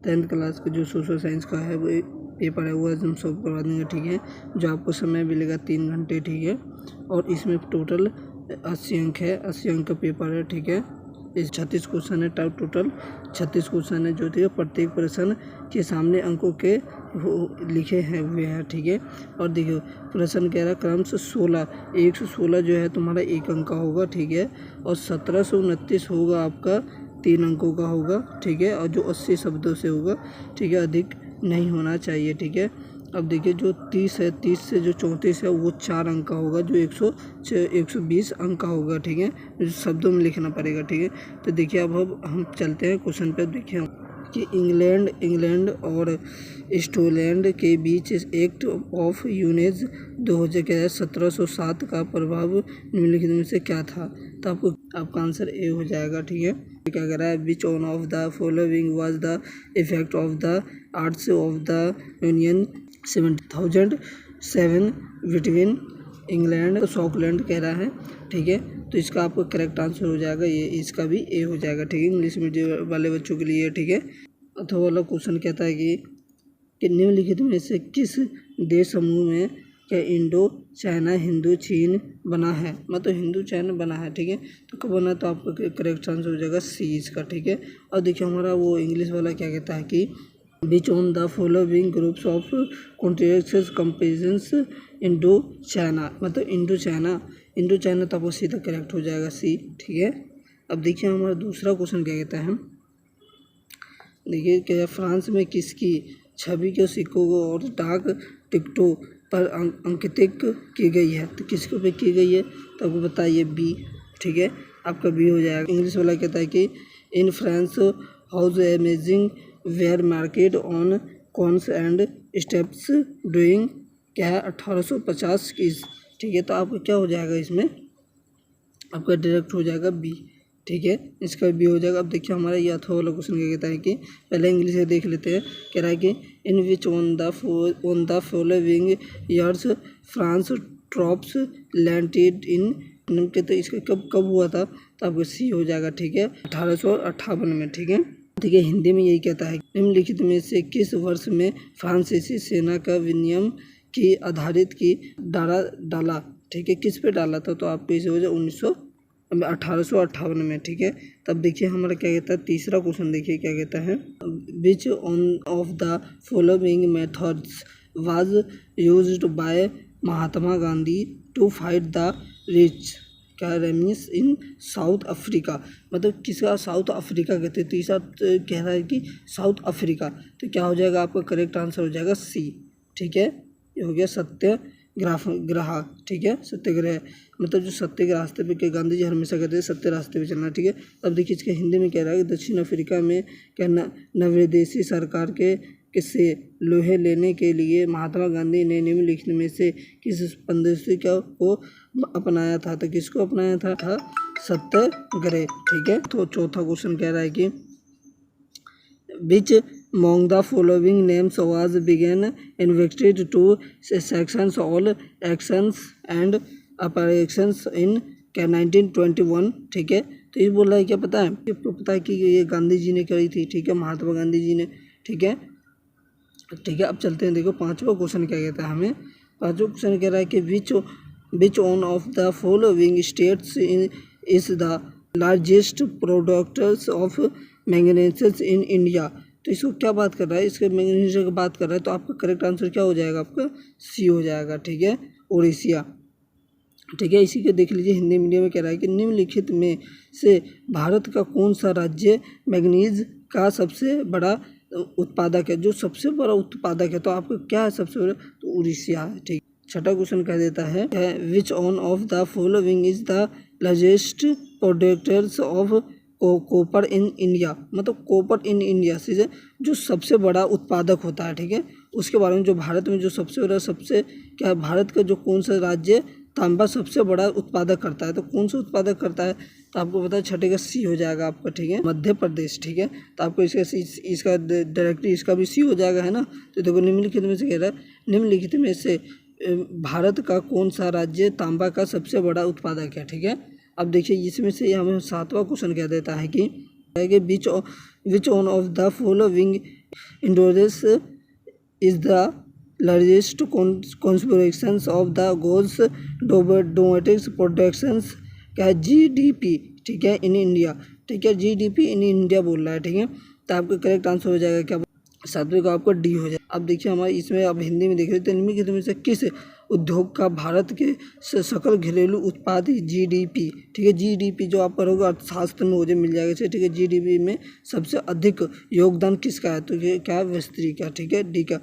10th class का जो social science का है वो पेपर है वो हम सब करवा देंगे, ठीक है। जो आपको समय मिलेगा 3 घंटे, ठीक है। और इसमें टोटल 80 अंक है, 80 अंक का पेपर है, ठीक है। इस 36 क्वेश्चन है, टोटल 36 क्वेश्चन है जो, ठीक है। प्रत्येक प्रश्न के सामने अंकों के लिखे हैं हुए हैं, ठीक है। और देखिए प्रश्न कह रहा है क्रम से 116 जो है तुम्हारा 1 अंक का होगा, ठीक है। और 1729 होगा आपका 3 अंकों का होगा, ठीक है। और जो 80 शब्दों से होगा, ठीक है, अधिक नहीं होना चाहिए, ठीक है। अब देखिए जो 30 है, 30 से जो 34 है वो 4 अंक का होगा, जो 120 अंक का होगा, ठीक है। जो शब्दों में लिखना पड़ेगा, ठीक है। तो देखिए अब हम चलते हैं क्वेश्चन पे। देखिए कि इंग्लैंड और स्कॉटलैंड के बीच एक्ट ऑफ यूनियन 1707 का प्रभाव निम्नलिखित में से क्या था। तो आपका आंसर ए हो जाएगा, ठीक है। क्या कह रहा है, विच one of the following was the effect of the arts of the union 1707 between England और स्कॉटलैंड कह रहा है, ठीक है। तो इसका आपको करेक्ट आंसर हो जाएगा ये, इसका भी ए हो जाएगा, ठीक है। इंग्लिश मीडियम वाले बच्चों के लिए, ठीक है। अथवा वाला क्वेश्चन कहता है कि निम्नलिखित में से किस देश समूह में क्या इंडो चाइना हिंदू चीन बना है, मतलब हिंदू चाइना बना है, ठीक है। तो कब बना, तो आपका करेक्ट आंसर हो जाएगा सी इसका, ठीक है। और देखिए हमारा वो इंग्लिश वाला क्या कहता है कि which one the following groups of contracts comparisons Indo China, मतलब इंडो चाइना तो आपको सीधा करेक्ट हो जाएगा सी, ठीक है। अब देखिए हमारा दूसरा क्वेश्चन क्या कहता है, देखिए क्या फ्रांस में किसकी छवि के सिक्कों को और डाक टिकटों पर अंकित की गई है, तो किसके पे की गई है, तो आपको बताइए बी, ठीक है। आपका बी हो जाएगा। इंग्लिश वाला कहता है कि in France house amazing where market on cons and steps doing क्या है 1850 की, ठीक है। तो आपका क्या हो जाएगा, इसमें आपका डायरेक्ट हो जाएगा बी, ठीक है। इसका भी हो जाएगा। अब देखिए हमारा ये अथवा वाला क्वेश्चन क्या कहता है कि पहले इंग्लिश से देख लेते हैं। कह रहा है कि in which one the following years France troops landed in, कहते हैं इसका कब हुआ था, तो आपको सी हो जाएगा, ठीक है, 1858 में, ठीक है। ठीक है, हिंदी में यही कहता है निम्नलिखित में से किस वर्ष में फ्रांसीसी सेना का विनियम की आधारित की डाला, ठीक है, किस पे डाला था, तो आपको इसे हो जाए 1858 में, ठीक है। तब देखिए हमारा क्या कहता है, तीसरा क्वेश्चन देखिए क्या कहता है, which one of the following methods was used by Mahatma Gandhi to fight the rich कैरेमिस इन साउथ अफ्रीका, मतलब किसका साउथ अफ्रीका कहते हैं। तीसरा कह रहा है कि साउथ अफ्रीका, तो क्या हो जाएगा, आपका करेक्ट आंसर हो जाएगा सी, ठीक है। ये हो गया सत्याग्रह, ठीक है, सत्याग्रह मतलब जो सत्य के रास्ते पे के गांधी जी हमेशा कहते हैं सत्य रास्ते पे चलना, ठीक है। अब देखिए इसके हिंदी में कह रहा है कि दक्षिण अफ्रीका में क्या नवदेशी सरकार के से लोहे लेने के लिए महात्मा गांधी ने निम्नलिखित में से किस पद्धति को अपनाया था, तो किसको अपनाया था सत्याग्रह, ठीक है। तो चौथा क्वेश्चन कह रहा है कि विच among the following names was began invested to sections all actions and operations in 1921, ठीक है। तो ये बोल रहा है क्या पता है, आपको पता है कि ये गांधी जी ने करी थी, ठीक है, महात्मा गांधी जी ने, ठीक है। अब चलते हैं, देखो पांचवा क्वेश्चन क्या कहता है हमें। पांचवा क्वेश्चन कह रहा है कि which one of the following states is the largest producers of manganese in India, तो इसको क्या बात कर रहा है, इसके मैंगनीज की बात कर रहा है। तो आपका करेक्ट आंसर क्या हो जाएगा, आपका सी हो जाएगा, ठीक है, ओडिशा, ठीक है। इसी के देख लीजिए हिंदी मीडियम में कह रहा है कि निम्नलिखित में से भारत का कौन सा राज्य मैंगनीज का सबसे बड़ा उत्पादक है, जो सबसे बड़ा उत्पादक है, तो आपको क्या है सबसे बड़ा, तो उड़ीसा है, ठीक। छठा क्वेश्चन कह देता है which one of the following is the largest producers of copper in India, मतलब कॉपर इन इंडिया से जो सबसे बड़ा उत्पादक होता है, ठीक है, उसके बारे में, जो भारत में जो सबसे बड़ा क्या भारत का जो कौन सा राज्य तांबा सबसे बड़ा उत्पादक करता है, तो कौन सा उत्पादक करता है, तो आपको पता है छठे का सी हो जाएगा आपका, ठीक है, मध्य प्रदेश, ठीक है। तो आपको इसका डायरेक्टली इसका भी सी हो जाएगा, है ना। तो देखो निम्नलिखित में से कह रहा है निम्नलिखित में से भारत का कौन सा राज्य तांबा का सबसे बड़ा उत्पादक है, ठीक है। अब देखिए इसमें से हमें सातवां क्वेश्चन कह देता है कि which one of the following industries is the largest contributions of the gross domestic productions क्या GDP, ठीक है, इन इंडिया, ठीक है, GDP इन इंडिया बोल रहा है, ठीक है। तो आपका करेक्ट आंसर हो जाएगा क्या, सातवें का आपका डी हो जाएगा। अब देखिए हमारे इसमें अब हिंदी में देख रहे थे, निम्नलिखित में से किस उद्योग का भारत के सकल घरेलू उत्पाद GDP, ठीक है, GDP जो आप करोगे अर्थशास्त्र में मुझे मिल जाएगा, ठीक है, GDP में सबसे अधिक योगदान किसका है, तो ये क्या है, वस्त्री का, ठीक है, डी का।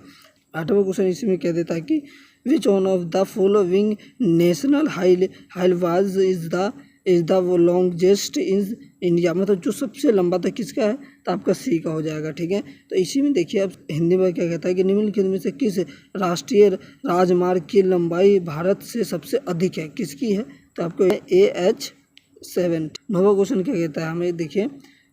8वां क्वेश्चन इसमें कह देता है कि विच one of the following national highways is the longest in India, मतलब जो सबसे लंबा था किसका है, तो आपका सी का हो जाएगा, ठीक है। तो इसी में देखिए अब हिंदी में क्या कहता है कि निम्नलिखित में से किस राष्ट्रीय राजमार्ग की लंबाई भारत से सबसे अधिक है, किसकी है, तो आपको AH-7। 9वां क्वेश्चन क्या कहता है हमें, देखिए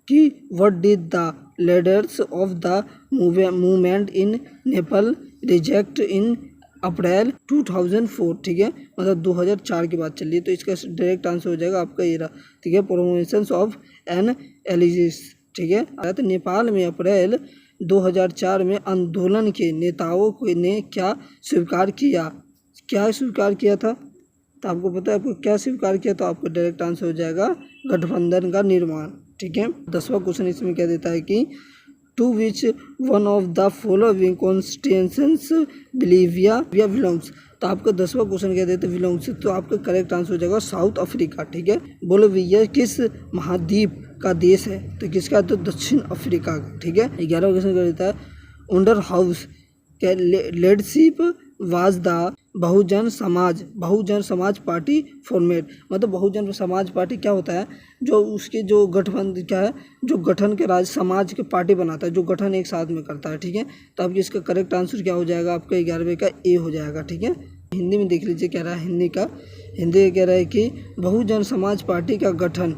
कि what did the leaders of the movement in Nepal reject in April 2004, ठीक है, मतलब 2004 की बात चल रही है। तो इसका डायरेक्ट आंसर हो जाएगा आपका ये रहा, ठीक है, प्रोमोशंस ऑफ एन एलिजिस, ठीक है। तो नेपाल में अप्रैल 2004 में आंदोलन के नेताओं ने क्या स्वीकार किया, क्या स्वीकार किया था, तो आपको पता है आपको क्या स्वीकार किया, तो आपको डायरेक्ट आंसर हो जाएगा गठबंधन का निर्माण, ठीक है। 10वां क्वेश्चन इसमें क्या देता है कि to which one of the following constitutions Bolivia belongs, तो आपका 10वां क्वेश्चन क्या देते हैं, बिलोंग्स, तो आपका करेक्ट आंसर हो जाएगा साउथ अफ्रीका, ठीक है। बोलिविया किस महाद्वीप का देश है, तो किसका है, तो दक्षिण अफ्रीका का, ठीक है। 11वां क्वेश्चन क्या देता है, अंडर हाउस क्या leadership was the Bahujan Samaj party format, मतलब बहुजन समाज पार्टी क्या होता है, जो उसके जो गठबंधन क्या है, जो गठन के राज समाज के पार्टी बनाता है, जो गठन एक साथ में करता है, ठीक है। तो आपकी इसका करेक्ट आंसर क्या हो जाएगा, आपका 11वें का ए हो जाएगा, ठीक है। हिंदी में देख लीजिए क्या रहा है, हिंदी कह रहा है कि बहुजन समाज पार्टी का गठन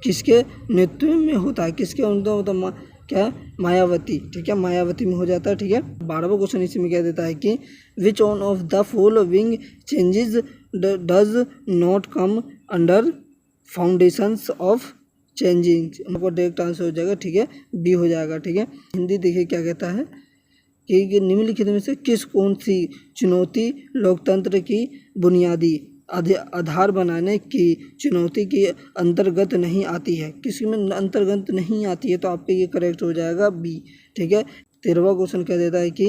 किसके नेतृत्व में होता है, किसके मतलब क्या है, मायावती, ठीक है, मायावती में हो जाता है, ठीक है। 12वां क्वेश्चन इसी में क्या देता है कि विच one of the following changes does not come under foundations of changing, आपको डायरेक्ट आंसर हो जाएगा, ठीक है, बी हो जाएगा, ठीक है। हिंदी देखिए क्या कहता है कि निम्नलिखित में से कौन सी चुनौती लोकतंत्र की बुनियादी आधार बनाने की चुनौती के अंतर्गत नहीं आती है, किसी में अंतर्गत नहीं आती है, तो आपका ये करेक्ट हो जाएगा बी, ठीक है। 13वां क्वेश्चन क्या देता है कि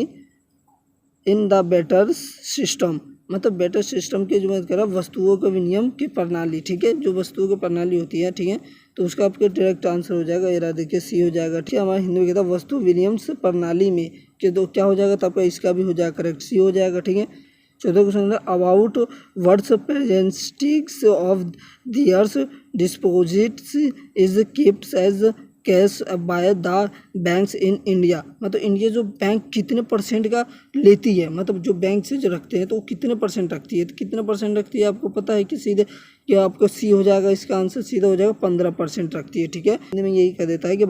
इन द बेटर सिस्टम, मतलब बेटर सिस्टम की जो बात कर रहा है वस्तुओं के विनिमय की प्रणाली, ठीक है, जो वस्तुओं की प्रणाली होती है, ठीक है, तो उसका आपके डायरेक्ट आंसर हो जाएगा, ये देखिए सी हो जाएगा, ठीक है। हमारे हिंदी में कहता है वस्तु विनिमय प्रणाली में कि तो क्या हो जाएगा, तो आपका इसका भी हो जाएगा करेक्ट, सी हो जाएगा, ठीक है। 14वां क्वेश्चन है about what's percentage of the earth deposits is keeps as cash by the banks in India, मतलब इंडिया जो बैंक कितने परसेंट का लेती है, मतलब जो बैंक से जो रखते हैं तो वो कितने परसेंट रखती है, तो कितने परसेंट रखती है आपको पता है कि सीधे क्या आपको सी हो जाएगा, इसका आंसर सीधा हो जाएगा 15% रखती है, ठीक है। में यही कह देता है कि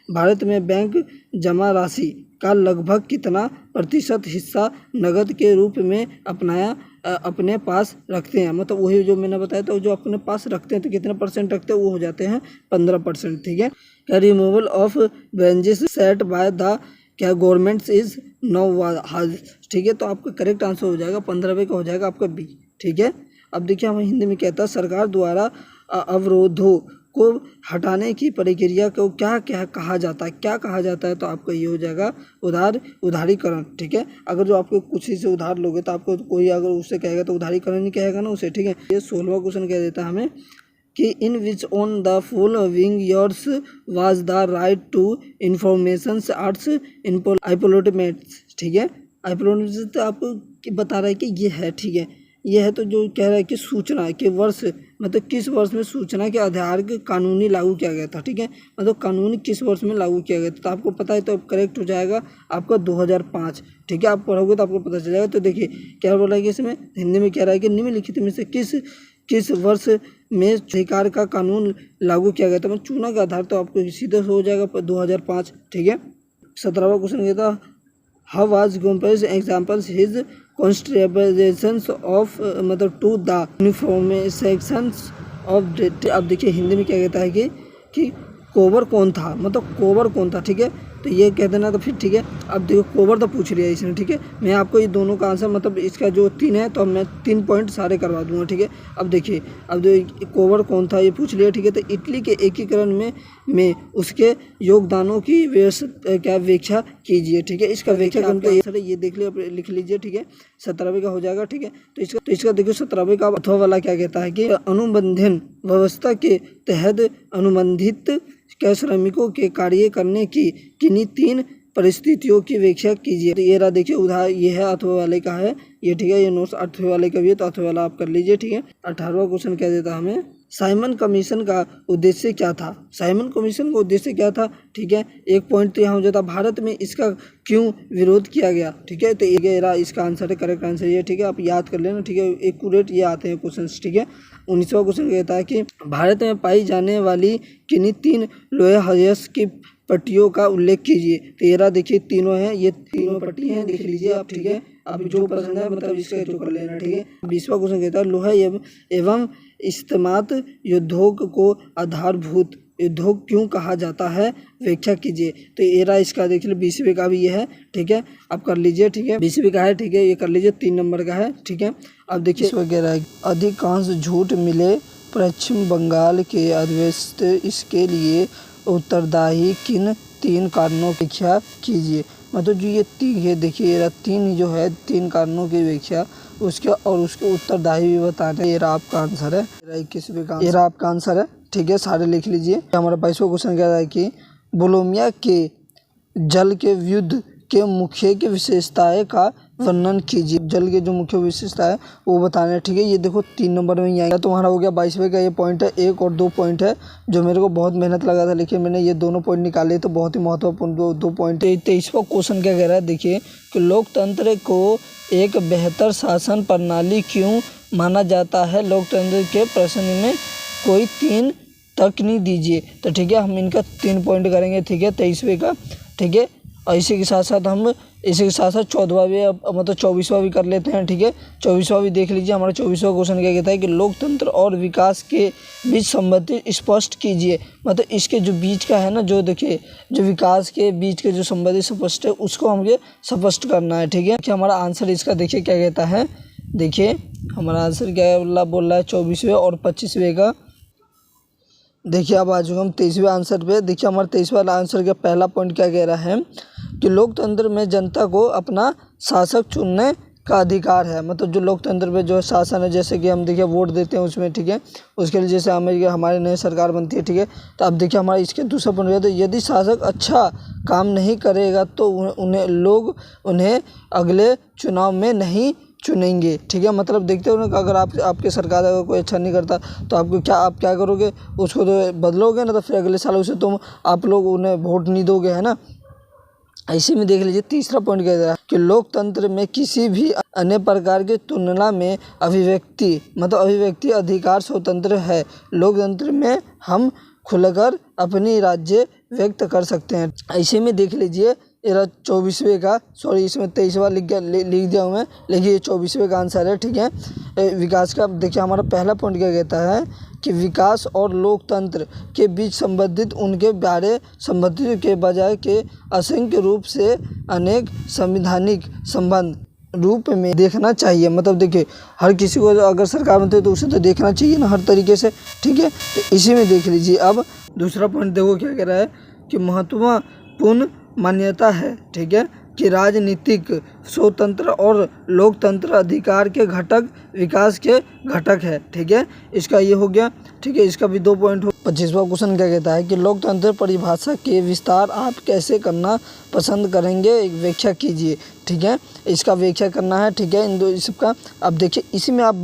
भारत में बैंक जमा राशि का लगभग कितना प्रतिशत हिस्सा नगद के रूप में अपने पास रखते हैं, मतलब वही जो मैंने बताया था, जो अपने पास रखते हैं तो कितने परसेंट रखते हैं, वो हो जाते हैं 15%, ठीक है। क्या removal of branches set by the क्या गवर्नमेंट इज नो हाज, ठीक है, तो आपका करेक्ट आंसर हो जाएगा 15वें का हो जाएगा आपका बी, ठीक है। अब देखिए हम हिंदी में कहता है सरकार द्वारा अवरोधों को हटाने की प्रक्रिया को क्या कहा जाता है, तो आपका ये हो जाएगा उधारीकरण, ठीक है। अगर जो आपको कुछ ही से उधार लोगे तो आपको कोई अगर उससे कहेगा तो उधारीकरण ही कहेगा ना उसे, ठीक है। ये 16वां क्वेश्चन कह देता है हमें कि in which one the following years was the right to information acts implemented, ठीक है। आइपोलोटमेट्स तो आपको बता रहा है कि ये है, ठीक है, ये है, तो जो कह रहा है कि सूचना के वर्ष, मतलब किस वर्ष में सूचना के आधार के कानूनी लागू किया गया था, ठीक है, मतलब कानूनी किस वर्ष में लागू किया गया था, तो आपको पता है तो करेक्ट हो जाएगा आपका 2005, ठीक है। आप पढ़ोगे तो आपको पता चल जाएगा। तो देखिए क्या बोला है कि इसमें हिंदी में कह रहा है कि निम्नलिखित में से किस वर्ष में अधिकार का कानून लागू किया गया था, मतलब चुनाव के आधार, तो आपको सीधे हो जाएगा 2005, ठीक है। 17वां क्वेश्चन कहता how was compares examples his contributions of मतलब टू द यूनिफॉर्मेशंस ऑफ। अब देखिए हिंदी में क्या कहता है कि कोबर कौन था, मतलब कोबर कौन था, ठीक है, तो ये कह देना। तो फिर ठीक है, अब देखो कोवर तो पूछ लिया इसने, ठीक है। मैं आपको ये दोनों का आंसर मतलब इसका जो 3 है, तो अब मैं 3 पॉइंट सारे करवा दूंगा, ठीक है। अब देखिए, अब जो कोवर कौन था ये पूछ लिया, ठीक है। तो इटली के एकीकरण में उसके योगदानों की व्याख्या कीजिए, ठीक है। इसका व्याख्या करते ये देख लिया, लिख लीजिए, ठीक है। 17वें का हो जाएगा, ठीक है। तो इसका देखो 17वें का अथवा वाला क्या कहता है कि अनुबंधन व्यवस्था के तहत अनुबंधित श्रमिकों के कार्य करने की किन्हीं 3 परिस्थितियों की व्याख्या कीजिए। तो ये रहा, देखिए उदाहरण ये है अथवा वाले का है ये, ठीक है। ये नोट्स अथवा वाले का भी है, तो अथवा वाला आप कर लीजिए, ठीक है। 18वां क्वेश्चन क्या देता हमें, साइमन कमीशन का उद्देश्य क्या था। साइमन कमीशन का उद्देश्य क्या था, ठीक है। एक पॉइंट तो यहाँ हो जाता, भारत में इसका क्यों विरोध किया गया, ठीक है। तो ये रहा इसका आंसर है, करेक्ट आंसर ये, ठीक है। आप याद कर लेना, ठीक है। एक्यूरेट ये आते हैं क्वेश्चन, ठीक है। 19वां क्वेश्चन कहता है कि भारत में पाई जाने वाली किन्हीं 3 लोहे हयस की पट्टियों का उल्लेख कीजिए। तो ये रहा, देखिए तीनों हैं, ये तीनों पट्टी हैं, देख लीजिए आप, ठीक है। आप जो पसंद है मतलब इसका जो कर लेना, ठीक है। 20वां क्वेश्चन कहता है लोहा एवं इस्तेमात उद्योग को आधारभूत उद्योग क्यों कहा जाता है, व्याख्या कीजिए। तो ये रहा इसका, देख लीजिए 20वें का भी ये है, ठीक है। आप कर लीजिए, ठीक है। 20वें का है, ठीक है, ये कर लीजिए, 3 नंबर का है, ठीक है। अब देखिए वगैरह अधिकांश झूठ मिले पश्चिम बंगाल के अध्यक्ष इसके लिए उत्तरदायी किन 3 कारणों की व्याख्या कीजिए। मतलब जो ये 3 है, देखिए ये 3 जो है 3 कारणों की व्याख्या उसके और उसके उत्तरदायी भी बताना है। ये रहा आपका आंसर है, 21वें का, ये रहा आपका आंसर है, ठीक है। सारे लिख लीजिए। हमारा 22वां क्वेश्चन कह रहा है कि बोलोमिया के जल के युद्ध के मुख्य की विशेषताएं का वर्णन कीजिए। जल के जो मुख्य विशेषता है वो बताना है, ठीक है। ये देखो 3 नंबर में ही आएगा। तुम्हारा हो गया 22वें का ये पॉइंट है, 1 और 2 पॉइंट है जो मेरे को बहुत मेहनत लगा था, लेकिन मैंने ये दोनों पॉइंट निकाले तो बहुत ही महत्वपूर्ण 2 पॉइंट है। 23वां क्वेश्चन क्या कह रहा है, देखिए कि लोकतंत्र को एक बेहतर शासन प्रणाली क्यों माना जाता है। लोकतंत्र के प्रश्न में कोई 3 तर्क नहीं दीजिए। तो ठीक है, हम इनका 3 पॉइंट करेंगे, ठीक है, 23वें का, ठीक है। और इसी के साथ साथ हम इसी के साथ साथ 14वां भी मतलब 24वां भी कर लेते हैं, ठीक है। 24वां भी देख लीजिए। हमारा 24वां क्वेश्चन क्या कहता है कि लोकतंत्र और विकास के बीच संबंध स्पष्ट कीजिए। मतलब इसके जो बीच का है ना, जो देखिए जो विकास के बीच के जो संबंध स्पष्ट है उसको हमें स्पष्ट करना है, ठीक है। कि हमारा आंसर इसका देखिए क्या कहता है, देखिए हमारा आंसर क्या बोल रहा है 24वें और 25वें का। देखिए अब आ चुके हम 23वें आंसर पे। देखिए हमारा 23वां आंसर का पहला पॉइंट क्या कह रहा है कि लोकतंत्र में जनता को अपना शासक चुनने का अधिकार है। मतलब जो लोकतंत्र में जो शासन है, जैसे कि हम देखिए वोट देते हैं उसमें, ठीक है। उसके लिए जैसे हमारी नई सरकार बनती है, ठीक है। तो अब देखिए हमारा इसके दूसरा पॉइंट है, तो यदि शासक अच्छा काम नहीं करेगा तो लोग उन्हें अगले चुनाव में नहीं चुनेंगे, ठीक है। मतलब देखते हो ना कि अगर आपके सरकार अगर कोई अच्छा नहीं करता तो आप क्या करोगे, उसको तो बदलोगे ना, तो फिर अगले साल उसे आप लोग उन्हें वोट नहीं दोगे, है ना। ऐसे में देख लीजिए तीसरा पॉइंट कहता है कि लोकतंत्र में किसी भी अन्य प्रकार की तुलना में अभिव्यक्ति अधिकार स्वतंत्र है। लोकतंत्र में हम खुलकर अपनी राज्य व्यक्त कर सकते हैं। ऐसे में देख लीजिए 24वें का, सॉरी इसमें 23वां लिख दिया हूँ मैं, लेकिन ये 24वें का आंसर है, ठीक है। विकास का देखिए हमारा पहला पॉइंट क्या कहता है कि विकास और लोकतंत्र के बीच संबंधित उनके बारे संबंधित के बजाय के असंख्य रूप से अनेक संवैधानिक संबंध रूप में देखना चाहिए। मतलब देखिए हर किसी को अगर सरकार बनती है तो उसे तो देखना चाहिए ना हर तरीके से, ठीक है। तो इसी में देख लीजिए। अब दूसरा पॉइंट देखो क्या कह रहा है कि महत्वपूर्ण मान्यता है, ठीक है, कि राजनीतिक स्वतंत्र और लोकतंत्र अधिकार के घटक विकास के घटक है, ठीक है। इसका ये हो गया, ठीक है। इसका भी 2 पॉइंट हो। 25वां क्वेश्चन क्या कहता है कि लोकतंत्र परिभाषा के विस्तार आप कैसे करना पसंद करेंगे, एक व्याख्या कीजिए, ठीक है। इसका व्याख्या करना है, ठीक है, इन दो इसका। अब देखिए इसी में आप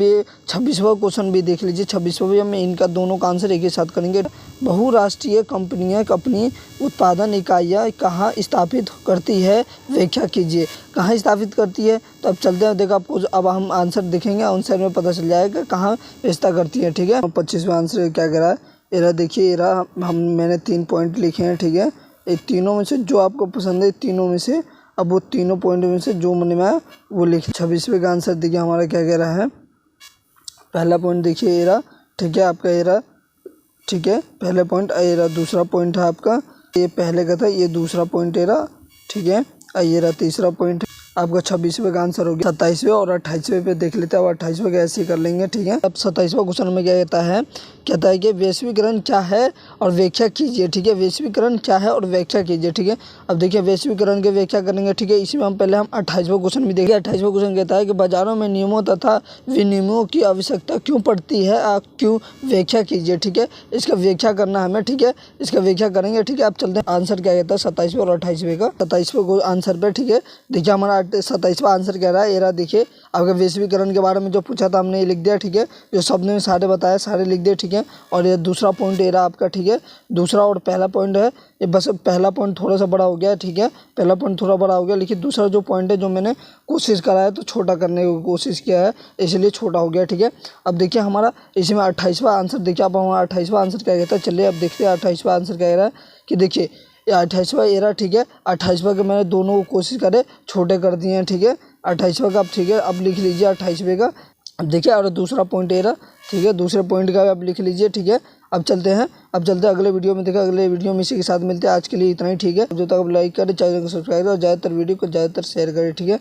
26वां क्वेश्चन भी देख लीजिए। 26वां भी हम इनका दोनों का आंसर एक ही साथ करेंगे। बहुराष्ट्रीय कंपनियां अपनी उत्पादन इकाइयाँ कहाँ स्थापित करती है, व्याख्या कीजिए। कहाँ स्थापित करती है, तो अब चलते हैं, देखो आपको अब हम आंसर देखेंगे आंसर में पता चल जाएगा कहाँ व्यवस्था करती है, ठीक है। 25वां आंसर क्या कह रहा है, एरा देखिए एरा मैंने 3 पॉइंट लिखे हैं, ठीक है। ये तीनों में से जो आपको पसंद है, तीनों में से अब वो तीनों पॉइंट में से जो मन में आया वो लिखे। 26वें का आंसर देखिए हमारा क्या कह रहा है। पहला पॉइंट देखिए एरा, ठीक है, आपका एरा, ठीक है, पहले पॉइंट एरा। दूसरा पॉइंट है आपका ये पहले का था, ये दूसरा पॉइंट है रहा, ठीक है। ये रहा तीसरा पॉइंट। आपका 26वें का आंसर हो गया। 27वें और 28वें पे देख लेते हैं। अब 28वें का ऐसे ही कर लेंगे, ठीक है। अब 27वां क्वेश्चन में क्या कहता है कि वैश्वीकरण क्या है और व्याख्या कीजिए, ठीक है। वैश्वीकरण क्या है और व्याख्या कीजिए, ठीक है। अब देखिए वैश्वीकरण की व्याख्या करेंगे, ठीक है। इसी में हम पहले 28वां क्वेश्चन भी देखिए। 28वां क्वेश्चन कहता है कि बाजारों में नियमों तथा विनियमों की आवश्यकता क्यों पड़ती है, आप क्यों, व्याख्या कीजिए, ठीक है। इसका व्याख्या करना हमें, ठीक है। इसका व्याख्या करेंगे, ठीक है। अब चलते हैं आंसर क्या कहता है 27वें और 28वें का। 27वें आंसर पे, ठीक है। देखिए हमारा 27वां आंसर कह रहा है, ये रहा देखिए। आपके वैश्वीकरण के बारे में जो पूछा था हमने ये लिख दिया, ठीक है। जो शब्द में सारे बताया सारे लिख दिए, ठीक है। और ये दूसरा पॉइंट ये रहा आपका, ठीक है। दूसरा और पहला पॉइंट है, ये बस पहला पॉइंट थोड़ा सा बड़ा हो गया, ठीक है। पहला पॉइंट थोड़ा बड़ा हो गया, लेकिन दूसरा जो पॉइंट है जो मैंने कोशिश करा है तो छोटा करने की कोशिश किया है, इसलिए छोटा हो गया, ठीक है। अब देखिए हमारा इसमें 28वां आंसर देखिए। अब हमारा 28वां आंसर क्या कहता है, चलिए अब देखते हैं 28वां आंसर क्या कह रहा है कि देखिए ये 28वां ये रहा, ठीक है। 28वां के मैंने दोनों को कोशिश करे छोटे कर दिए हैं, ठीक है। 28वां का अब, ठीक है, अब लिख लीजिए 28वें का। अब देखिए और दूसरा पॉइंट ये रहा, ठीक है। दूसरे पॉइंट का अब लिख लीजिए, ठीक है। अब चलते हैं अगले वीडियो में। देखा अगले वीडियो में इसी के साथ मिलते हैं। आज के लिए इतना ही, ठीक है। जब तक आप लाइक करें, चैनल को सब्सक्राइब करें और ज़्यादातर वीडियो को ज़्यादातर शेयर करें, ठीक है।